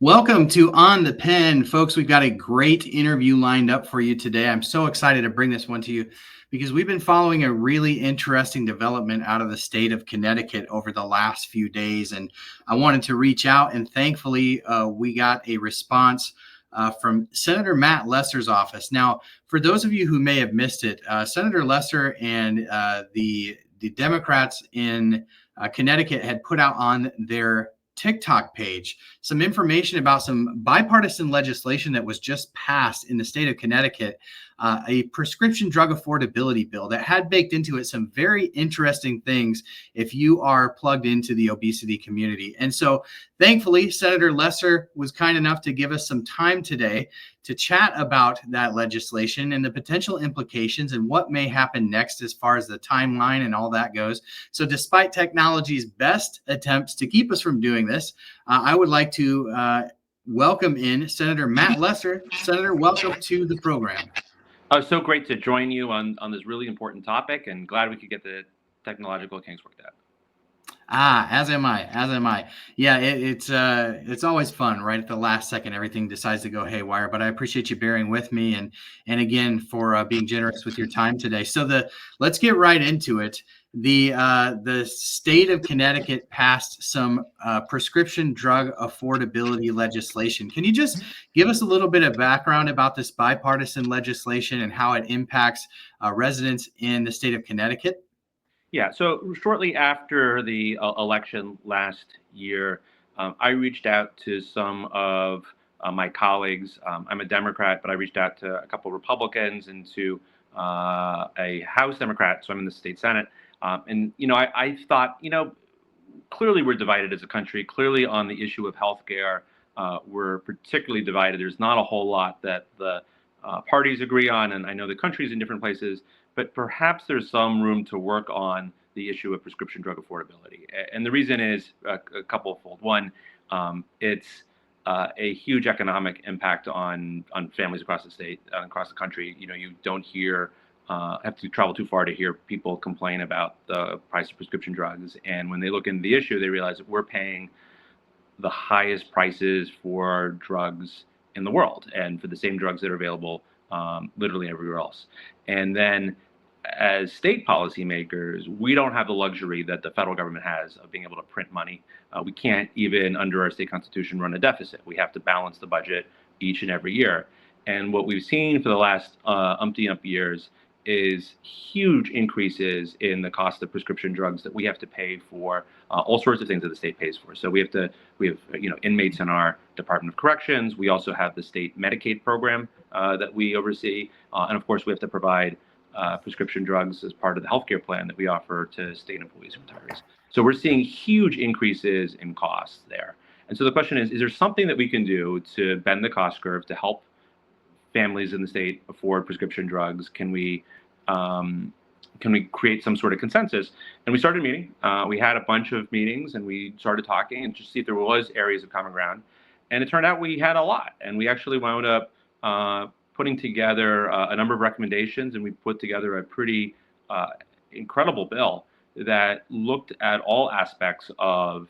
Welcome to On the Pen, folks. We've got a great interview lined up for you today. I'm so excited to bring this one to you because we've been following a really interesting development out of the state of Connecticut over the last few days. And I wanted to reach out, and thankfully, we got a response from Senator Matt Lesser's office. Now, for those of you who may have missed it, Senator Lesser and the Democrats in Connecticut had put out on their TikTok page some information about some bipartisan legislation that was just passed in the state of Connecticut, a prescription drug affordability bill that had baked into it some very interesting things if you are plugged into the obesity community. And so thankfully, Senator Lesser was kind enough to give us some time today to chat about that legislation and the potential implications and what may happen next as far as the timeline and all that goes. So despite technology's best attempts to keep us from doing this, I would like to welcome in Senator Matt Lesser. Senator, welcome to the program. So great to join you on this really important topic, and glad we could get the technological kinks worked out. As am I. Yeah, it's always fun, right? At the last second, everything decides to go haywire. But I appreciate you bearing with me, and again for being generous with your time today. So let's get right into it. The state of Connecticut passed some prescription drug affordability legislation. Can you just give us a little bit of background about this bipartisan legislation and how it impacts residents in the state of Connecticut? Yeah, so shortly after the election last year, I reached out to some of my colleagues. I'm a Democrat, but I reached out to a couple of Republicans and to a House Democrat, so I'm in the state Senate. I thought, clearly we're divided as a country. Clearly on the issue of healthcare, we're particularly divided. There's not a whole lot that the parties agree on, and I know the country's in different places, but perhaps there's some room to work on the issue of prescription drug affordability. And the reason is a couple-fold. One, it's a huge economic impact on families across the state, across the country. You don't have to travel too far to hear people complain about the price of prescription drugs. And when they look into the issue, they realize that we're paying the highest prices for drugs in the world, and for the same drugs that are available literally everywhere else. And then as state policymakers, we don't have the luxury that the federal government has of being able to print money. We can't even under our state constitution run a deficit. We have to balance the budget each and every year. And what we've seen for the last umpty years is huge increases in the cost of prescription drugs that we have to pay for all sorts of things that the state pays for. So we have inmates in our Department of Corrections. We also have the state Medicaid program that we oversee. And of course, we have to provide prescription drugs as part of the healthcare plan that we offer to state employees and retirees. So we're seeing huge increases in costs there. And so the question is there something that we can do to bend the cost curve to help families in the state afford prescription drugs? Can we create some sort of consensus? And we started a meeting. We had a bunch of meetings, and we started talking and just see if there was areas of common ground. And it turned out we had a lot. And we actually wound up putting together a number of recommendations, and we put together a pretty incredible bill that looked at all aspects of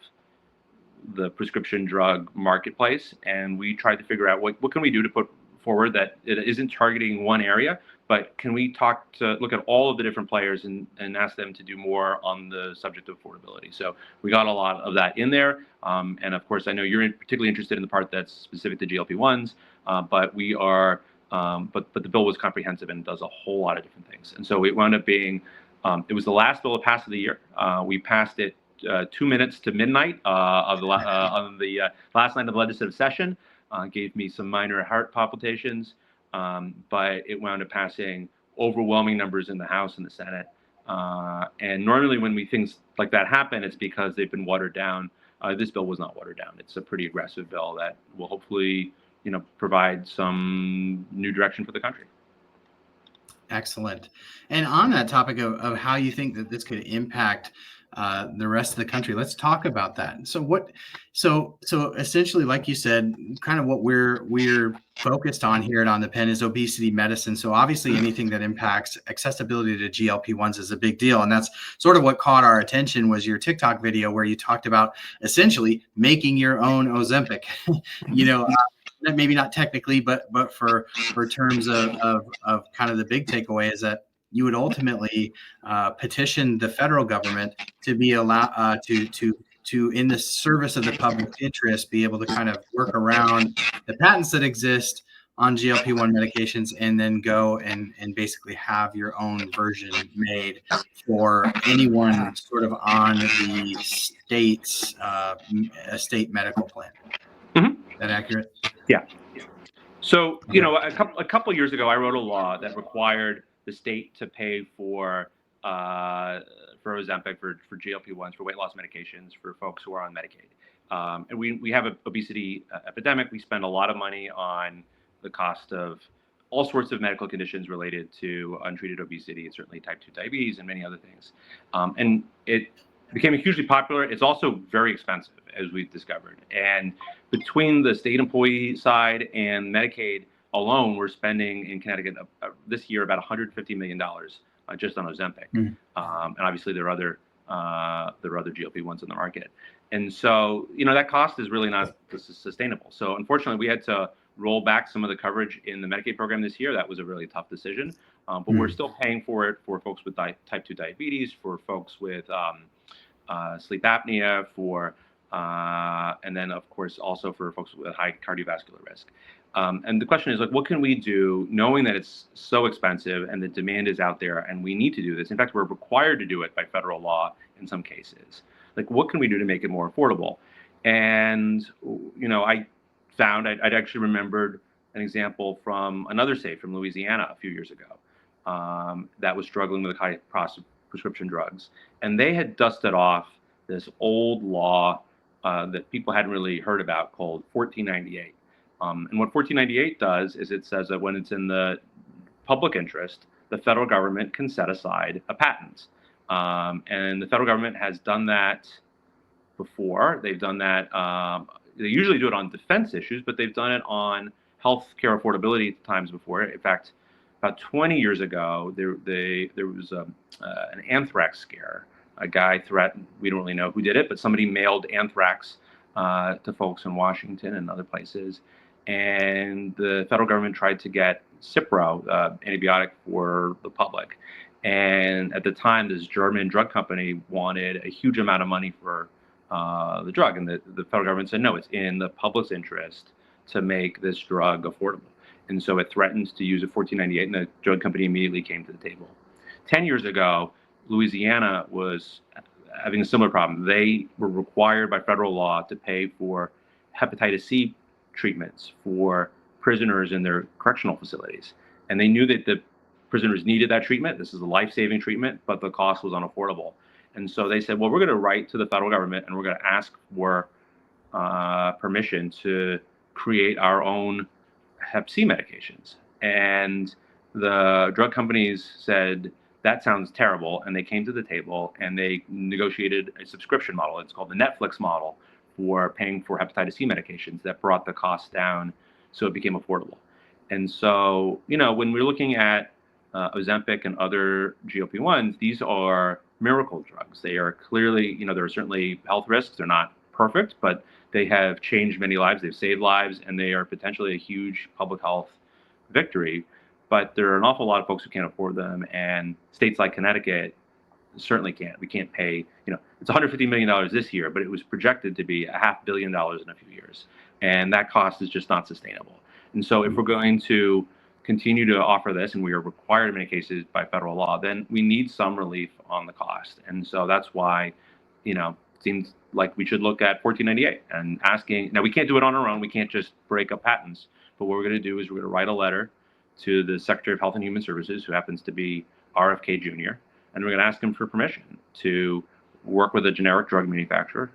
the prescription drug marketplace. And we tried to figure out what can we do to put forward that it isn't targeting one area, but can we look at all of the different players and ask them to do more on the subject of affordability. So we got a lot of that in there. And of course, I know you're particularly interested in the part that's specific to GLP-1s, but the bill was comprehensive and does a whole lot of different things. And so it wound up being, it was the last bill to pass of the year. We passed it 2 minutes to midnight on the last night of the legislative session. Gave me some minor heart palpitations, but it wound up passing overwhelming numbers in the House and the Senate. And normally when things like that happen, it's because they've been watered down. This bill was not watered down. It's a pretty aggressive bill that will hopefully, provide some new direction for the country. Excellent. And on that topic of how you think that this could impact the rest of the country. Let's talk about that. So essentially, like you said, kind of what we're focused on here at On the Pen is obesity medicine. So obviously anything that impacts accessibility to GLP-1s is a big deal. And that's sort of what caught our attention was your TikTok video where you talked about essentially making your own Ozempic, maybe not technically, but for terms of kind of the big takeaway is that you would ultimately petition the federal government to be allowed to in the service of the public interest, be able to kind of work around the patents that exist on GLP-1 medications and then go and basically have your own version made for anyone sort of on the state's state medical plan. Mm-hmm. Is that accurate? Yeah. So, a couple of years ago, I wrote a law that required the state to pay for Ozempic, for GLP-1s, for weight loss medications for folks who are on Medicaid. And we have an obesity epidemic. We spend a lot of money on the cost of all sorts of medical conditions related to untreated obesity, and certainly type 2 diabetes and many other things. And it became hugely popular. It's also very expensive, as we've discovered. And between the state employee side and Medicaid alone, we're spending in Connecticut this year about $150 million just on Ozempic. And obviously there are other GLP-1s in the market. And so, that cost is really not sustainable. So unfortunately, we had to roll back some of the coverage in the Medicaid program this year. That was a really tough decision. But we're still paying for it for folks with type 2 diabetes, for folks with sleep apnea, and then of course also for folks with high cardiovascular risk. And the question is, what can we do knowing that it's so expensive and the demand is out there and we need to do this? In fact, we're required to do it by federal law in some cases. What can we do to make it more affordable? And, I found I'd actually remembered an example from another state, from Louisiana a few years ago, that was struggling with high prescription drugs. And they had dusted off this old law that people hadn't really heard about called 1498. And what 1498 does is it says that when it's in the public interest, the federal government can set aside a patent. And the federal government has done that before. They've done that. They usually do it on defense issues, but they've done it on healthcare affordability times before. In fact, about 20 years ago, there was an anthrax scare. A guy threatened, we don't really know who did it, but somebody mailed anthrax to folks in Washington and other places. And the federal government tried to get Cipro, antibiotic for the public. And at the time, this German drug company wanted a huge amount of money for the drug. And the federal government said, no, it's in the public's interest to make this drug affordable. And so it threatened to use a 1498, and the drug company immediately came to the table. 10 years ago, Louisiana was having a similar problem. They were required by federal law to pay for hepatitis C treatments for prisoners in their correctional facilities. And they knew that the prisoners needed that treatment. This is a life-saving treatment, but the cost was unaffordable. And so they said, well, we're going to write to the federal government and we're going to ask for permission to create our own Hep C medications. And the drug companies said, that sounds terrible. And they came to the table and they negotiated a subscription model. It's called the Netflix model for paying for hepatitis C medications that brought the cost down so it became affordable. And so, when we're looking at Ozempic and other GLP-1s, these are miracle drugs. They are clearly, there are certainly health risks. They're not perfect, but they have changed many lives. They've saved lives, and they are potentially a huge public health victory. But there are an awful lot of folks who can't afford them, and states like Connecticut certainly can't. We can't pay, it's $150 million this year, but it was projected to be $500 million in a few years. And that cost is just not sustainable. And so if we're going to continue to offer this, and we are required in many cases by federal law, then we need some relief on the cost. And so that's why, it seems like we should look at 1498 and asking, now we can't do it on our own. We can't just break up patents, but what we're going to do is we're going to write a letter to the Secretary of Health and Human Services, who happens to be RFK Jr., and we're going to ask him for permission to work with a generic drug manufacturer.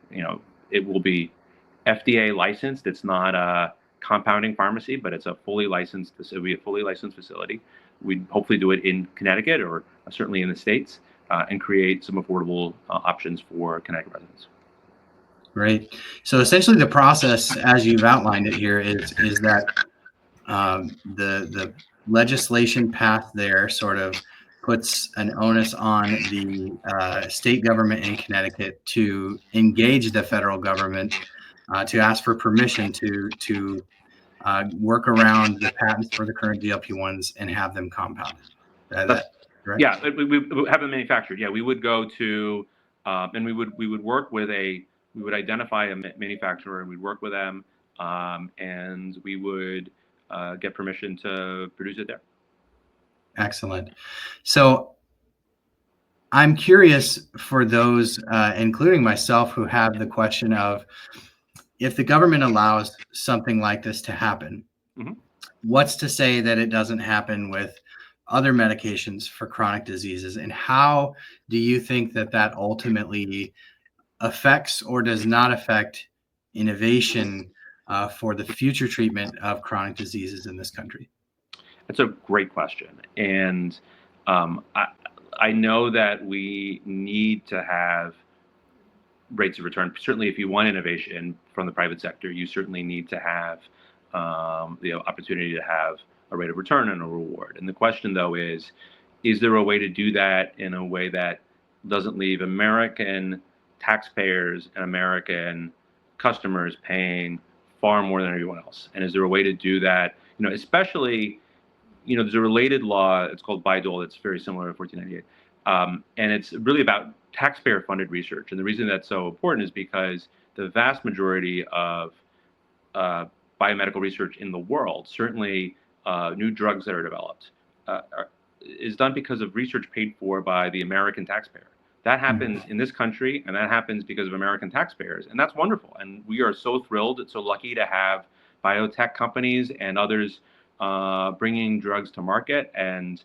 It will be FDA licensed. It's not a compounding pharmacy, but it's a fully licensed facility. We'd hopefully do it in Connecticut or certainly in the States. and create some affordable options for Connecticut residents. Great. So essentially, the process, as you've outlined it here, is that the legislation path there sort of puts an onus on the state government in Connecticut to engage the federal government to ask for permission to work around the patents for the current GLP-1s and have them compounded. That correct? Yeah, we have them manufactured. Yeah, we would go to, and we would work with we would identify a manufacturer and we'd work with them, and we would get permission to produce it there. Excellent. So I'm curious for those, including myself, who have the question of, if the government allows something like this to happen, what's to say that it doesn't happen with other medications for chronic diseases? And how do you think that that ultimately affects or does not affect innovation for the future treatment of chronic diseases in this country? That's a great question. And I know that we need to have rates of return. Certainly, if you want innovation from the private sector, you certainly need to have the opportunity to have a rate of return and a reward. And the question, though, is there a way to do that in a way that doesn't leave American taxpayers and American customers paying far more than everyone else? And is there a way to do that, especially, there's a related law, it's called Bayh-Dole, that's very similar to 1498. And it's really about taxpayer-funded research. And the reason that's so important is because the vast majority of biomedical research in the world, certainly new drugs that are developed, is done because of research paid for by the American taxpayer. That happens in this country, and that happens because of American taxpayers, and that's wonderful. And we are so thrilled and so lucky to have biotech companies and others bringing drugs to market and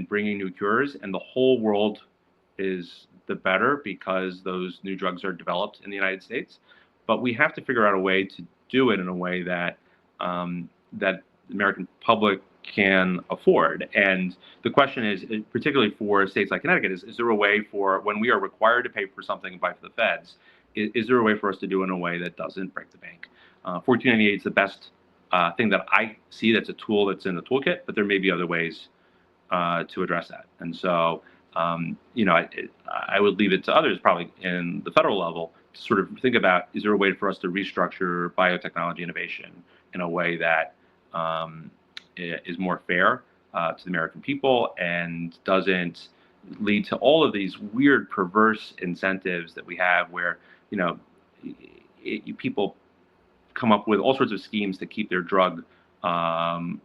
bringing new cures, and the whole world is the better because those new drugs are developed in the United States. But we have to figure out a way to do it in a way that that the American public can afford. And the question is, particularly for states like Connecticut, is there a way for, when we are required to pay for something by the feds, is there a way for us to do it in a way that doesn't break the bank? 1498 is the best thing that I see that's a tool that's in the toolkit, but there may be other ways to address that. And so, I would leave it to others probably in the federal level to sort of think about, is there a way for us to restructure biotechnology innovation in a way that is more fair to the American people and doesn't lead to all of these weird, perverse incentives that we have where, people come up with all sorts of schemes to keep their drug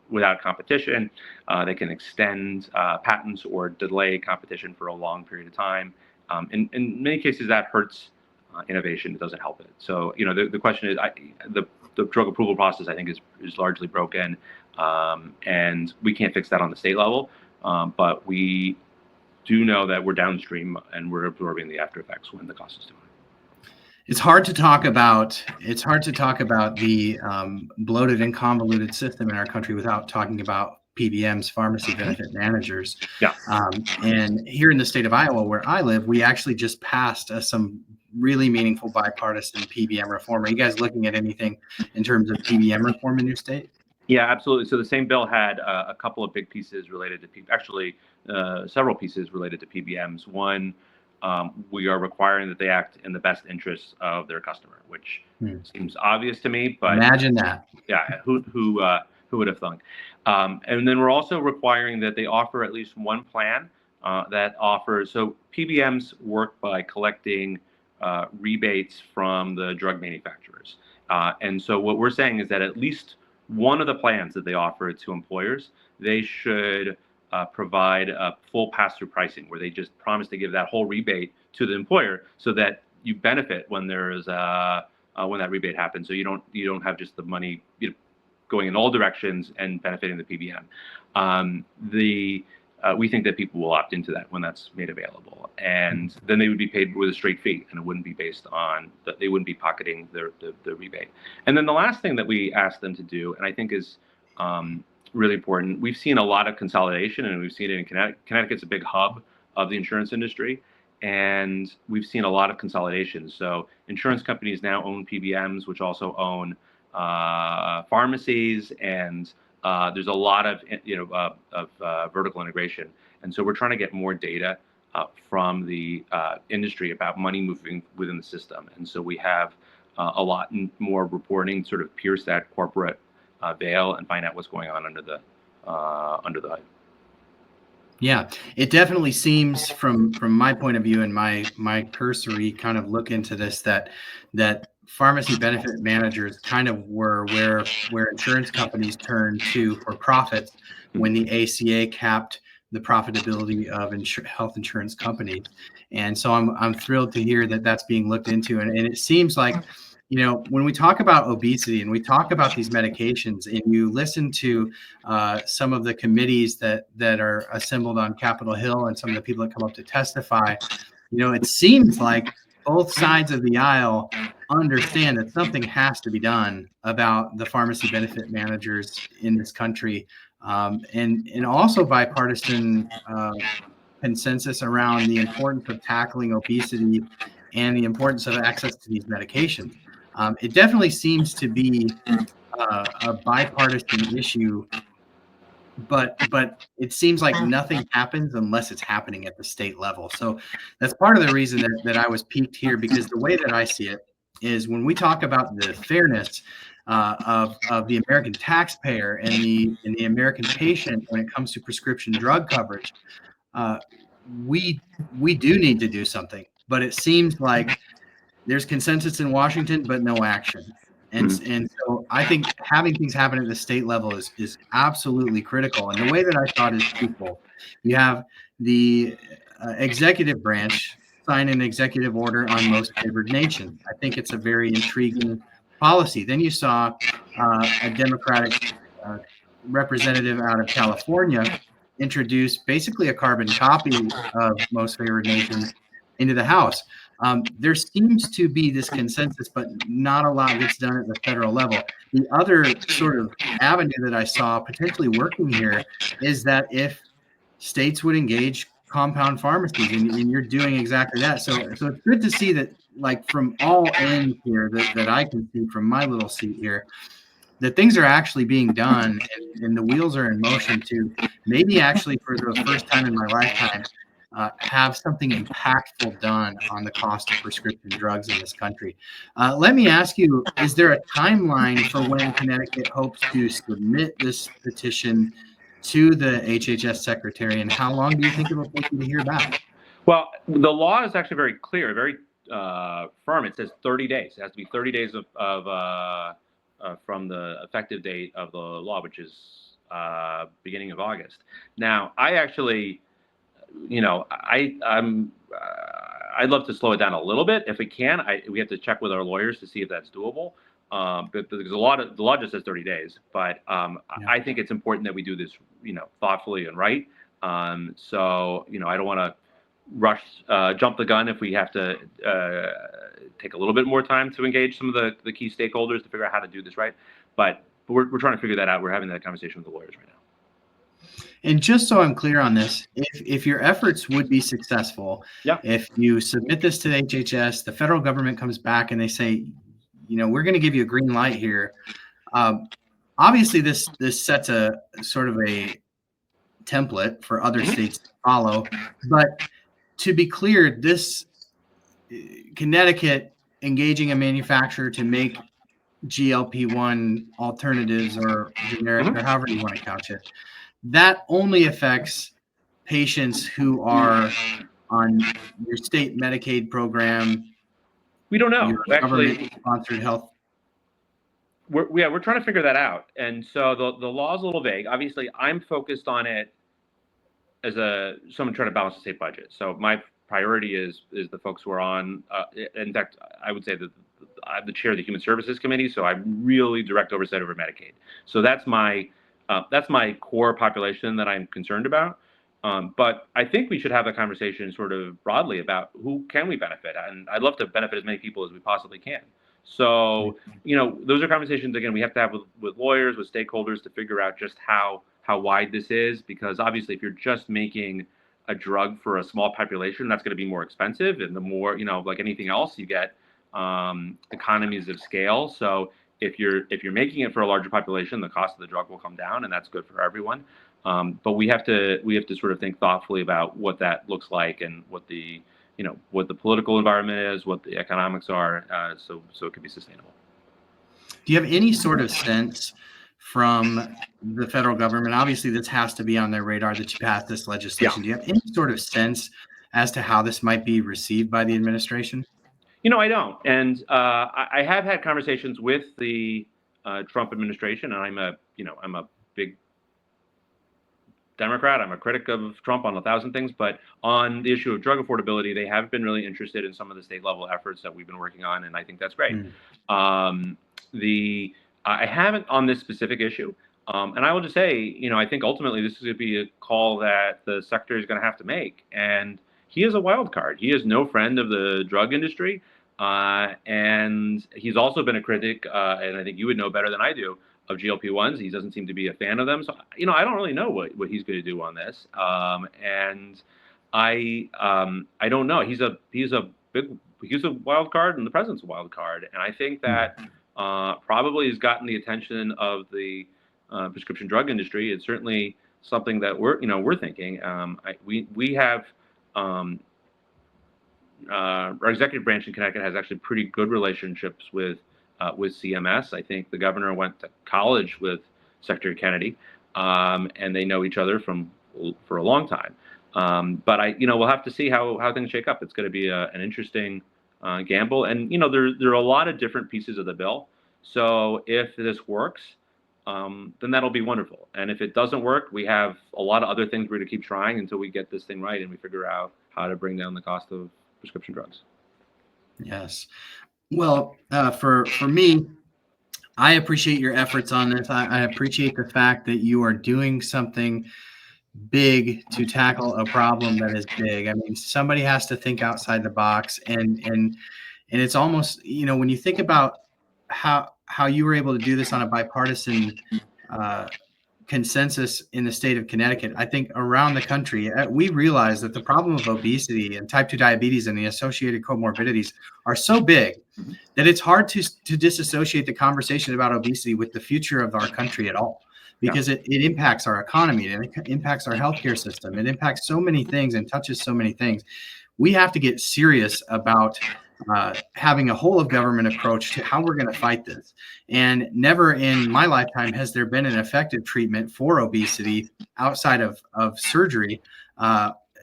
without competition. They can extend patents or delay competition for a long period of time. In many cases, that hurts innovation. It doesn't help it. So, the question is, the drug approval process, I think, is largely broken, and we can't fix that on the state level. But we do know that we're downstream and we're absorbing the after effects when the cost is too high. It's hard to talk about the bloated and convoluted system in our country without talking about PBMs, pharmacy benefit managers. Yeah. And here in the state of Iowa, where I live, we actually just passed some really meaningful bipartisan PBM reform. Are you guys looking at anything in terms of PBM reform in your state? Yeah, absolutely. So the same bill had a couple of big pieces related to several pieces related to PBMs. One, we are requiring that they act in the best interests of their customer, which seems obvious to me. But imagine that. Yeah, who would have thunk? And then we're also requiring that they offer at least one plan that offers. So PBMs work by collecting rebates from the drug manufacturers, and so what we're saying is that at least one of the plans that they offer to employers, they should provide a full pass-through pricing where they just promise to give that whole rebate to the employer so that you benefit when there's when that rebate happens. So you don't have just the money going in all directions and benefiting the PBM. We think that people will opt into that when that's made available, and then they would be paid with a straight fee, and it wouldn't be based on that. They wouldn't be pocketing the rebate. And then the last thing that we asked them to do, and I think is really important, we've seen a lot of consolidation, and we've seen it in Connecticut. Connecticut's a big hub of the insurance industry. And we've seen a lot of consolidation. So insurance companies now own PBMs, which also own pharmacies, and there's a lot of vertical integration. And so we're trying to get more data from the industry about money moving within the system. And so we have a lot more reporting, sort of pierce that corporate veil and find out what's going on under the hood. Yeah, it definitely seems from my point of view and my cursory kind of look into this that pharmacy benefit managers kind of were where insurance companies turned to for profits when the ACA capped the profitability of health insurance companies. And so I'm thrilled to hear that that's being looked into. And it seems like, when we talk about obesity and we talk about these medications, and you listen to some of the committees that are assembled on Capitol Hill and some of the people that come up to testify, it seems like both sides of the aisle understand that something has to be done about the pharmacy benefit managers in this country, and also bipartisan consensus around the importance of tackling obesity and the importance of access to these medications. It definitely seems to be a bipartisan issue, but it seems like nothing happens unless it's happening at the state level. So that's part of the reason that I was piqued here, because the way that I see it is when we talk about the fairness of the American taxpayer and the American patient when it comes to prescription drug coverage, we do need to do something. But it seems like there's consensus in Washington, but no action. And so I think having things happen at the state level is absolutely critical. And the way that I thought is twofold. You have the executive branch sign an executive order on most favored nation. I think it's a very intriguing policy. Then you saw a Democratic representative out of California introduce basically a carbon copy of most favored nation into the House. There seems to be this consensus, but not a lot gets done at the federal level. The other sort of avenue that I saw potentially working here is that if states would engage compound pharmacies, and you're doing exactly that. So it's good to see that, like, from all ends here that I can see from my little seat here, that things are actually being done, and the wheels are in motion to maybe actually for the first time in my lifetime have something impactful done on the cost of prescription drugs in this country. Let me ask you, is there a timeline for when Connecticut hopes to submit this petition to the HHS secretary, and how long do you think it will take you to hear back? Well, the law is actually very clear, very firm. It says 30 days. It has to be 30 days from the effective date of the law, which is beginning of August. Now, I actually, I'd love to slow it down a little bit if we can. We have to check with our lawyers to see if that's doable. But because the law just says 30 days, but I think it's important that we do this, thoughtfully and right. So, I don't want to rush, jump the gun if we have to take a little bit more time to engage some of the key stakeholders to figure out how to do this right. But we're trying to figure that out. We're having that conversation with the lawyers right now. And just so I'm clear on this, if your efforts would be successful, if you submit this to the HHS, the federal government comes back and they say, we're going to give you a green light here. Obviously, this sets a sort of a template for other states to follow. But to be clear, this Connecticut engaging a manufacturer to make GLP-1 alternatives or generic, or however you want to couch it, that only affects patients who are on your state Medicaid program. We don't know. Your government-sponsored health. We're trying to figure that out. And so the law is a little vague. Obviously, I'm focused on it as someone trying to balance the state budget. So my priority is the folks who are on. In fact, I would say that I'm the chair of the Human Services Committee, so I really direct oversight over Medicaid. So that's my core population that I'm concerned about. But I think we should have a conversation sort of broadly about who can we benefit, and I'd love to benefit as many people as we possibly can. So, those are conversations, again, we have to have with lawyers, with stakeholders to figure out just how wide this is, because obviously if you're just making a drug for a small population, that's going to be more expensive. And the more, like anything else, you get economies of scale. So if you're making it for a larger population, the cost of the drug will come down, and that's good for everyone. But we have to sort of think thoughtfully about what that looks like, and what the political environment is, what the economics are, so it can be sustainable. Do you have any sort of sense from the federal government? Obviously, this has to be on their radar that you pass this legislation. Do you have any sort of sense as to how this might be received by the administration? I don't. And I have had conversations with the Trump administration, and I'm a big Democrat. I'm a critic of Trump on 1,000 things, but on the issue of drug affordability, they have been really interested in some of the state level efforts that we've been working on, and I think that's great. I haven't on this specific issue, and I will just say, I think ultimately this is going to be a call that the secretary is going to have to make, and he is a wild card. He is no friend of the drug industry, and he's also been a critic, and I think you would know better than I do, of GLP-1s. He doesn't seem to be a fan of them. So, I don't really know what he's going to do on this. And I don't know. He's a wild card, and the president's a wild card. And I think that probably has gotten the attention of the prescription drug industry. It's certainly something that we're thinking. We have our executive branch in Connecticut has actually pretty good relationships with CMS. I think the governor went to college with Secretary Kennedy, and they know each other for a long time. But we'll have to see how things shake up. It's going to be an interesting gamble, and there are a lot of different pieces of the bill. So if this works, then that'll be wonderful. And if it doesn't work, we have a lot of other things we're going to keep trying until we get this thing right and we figure out how to bring down the cost of prescription drugs. Yes. Well, for me, I appreciate your efforts on this. I appreciate the fact that you are doing something big to tackle a problem that is big. I mean, somebody has to think outside the box, and it's almost, when you think about how you were able to do this on a bipartisan consensus in the state of Connecticut, I think around the country, we realize that the problem of obesity and type 2 diabetes and the associated comorbidities are so big that it's hard to disassociate the conversation about obesity with the future of our country at all, because it impacts our economy, and it impacts our healthcare system. It impacts so many things and touches so many things. We have to get serious about having a whole of government approach to how we're going to fight this. And never in my lifetime has there been an effective treatment for obesity outside of surgery,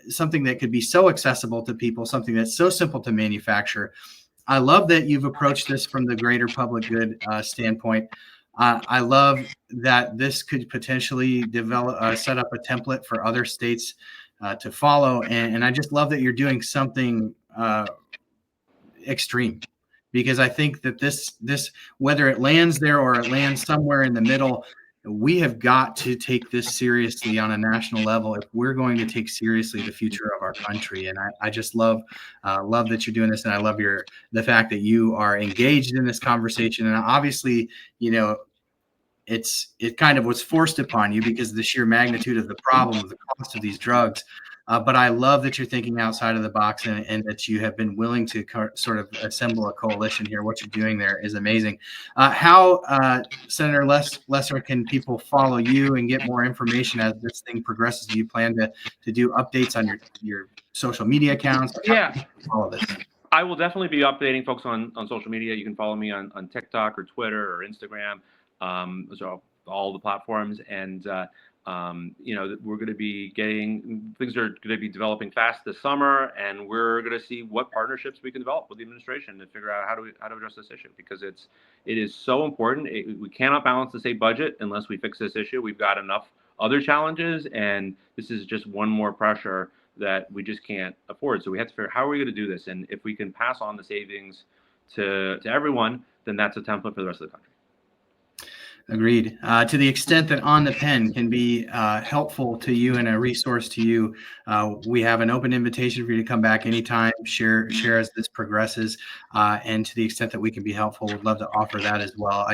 something that could be so accessible to people, something that's so simple to manufacture. I love that you've approached this from the greater public good standpoint. I love that this could potentially set up a template for other states to follow. And I just love that you're doing something extreme, because I think that this whether it lands there or it lands somewhere in the middle, we have got to take this seriously on a national level if we're going to take seriously the future of our country. And I just love that you're doing this, and I love the fact that you are engaged in this conversation. And obviously, it kind of was forced upon you because of the sheer magnitude of the problem of the cost of these drugs. But I love that you're thinking outside of the box, and that you have been willing to sort of assemble a coalition here. What you're doing there is amazing. How, Senator Lesser, can people follow you and get more information as this thing progresses? Do you plan to do updates on your social media accounts? Yeah. All of this. I will definitely be updating folks on social media. You can follow me on TikTok or Twitter or Instagram. Those are all the platforms. And we're going to be things are going to be developing fast this summer, and we're going to see what partnerships we can develop with the administration to figure out how to address this issue, because it is so important. We cannot balance the state budget unless we fix this issue. We've got enough other challenges, and this is just one more pressure that we just can't afford. So we have to figure out how are we going to do this, and if we can pass on the savings to everyone, then that's a template for the rest of the country. Agreed. To the extent that On the Pen can be helpful to you and a resource to you, we have an open invitation for you to come back anytime, share as this progresses, and to the extent that we can be helpful, we'd love to offer that as well.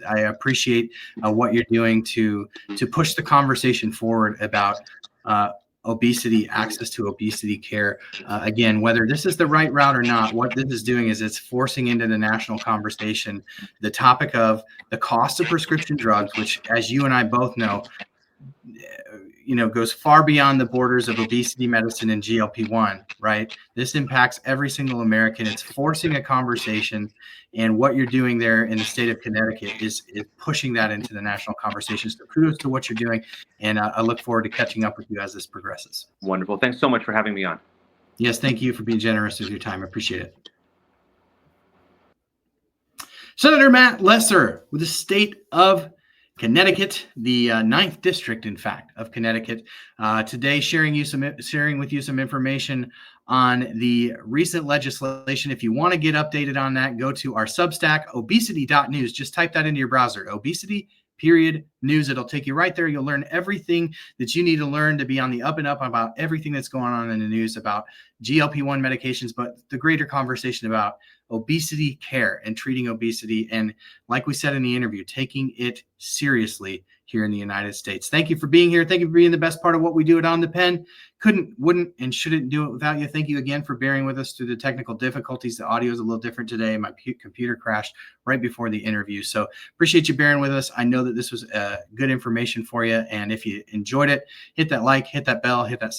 I appreciate what you're doing to push the conversation forward about obesity, access to obesity care. Again, whether this is the right route or not, what this is doing is it's forcing into the national conversation the topic of the cost of prescription drugs, which, as you and I both know, goes far beyond the borders of obesity medicine and GLP-1, right? This impacts every single American. It's forcing a conversation, and what you're doing there in the state of Connecticut is pushing that into the national conversation. So kudos to what you're doing, and I look forward to catching up with you as this progresses. Wonderful. Thanks so much for having me on. Yes, thank you for being generous with your time. I appreciate it. Senator Matt Lesser with the state of Connecticut, the 9th district, in fact, of Connecticut. Today, sharing with you some information on the recent legislation. If you want to get updated on that, go to our Substack, obesity.news. Just type that into your browser, obesity.news. It'll take you right there. You'll learn everything that you need to learn to be on the up and up about everything that's going on in the news about GLP-1 medications, but the greater conversation about obesity care and treating obesity. And like we said in the interview, taking it seriously here in the United States. Thank you for being here. Thank you for being the best part of what we do at On the Pen. Couldn't, wouldn't, and shouldn't do it without you. Thank you again for bearing with us through the technical difficulties. The audio is a little different today. My computer crashed right before the interview. So appreciate you bearing with us. I know that this was good information for you. And if you enjoyed it, hit that like, hit that bell, hit that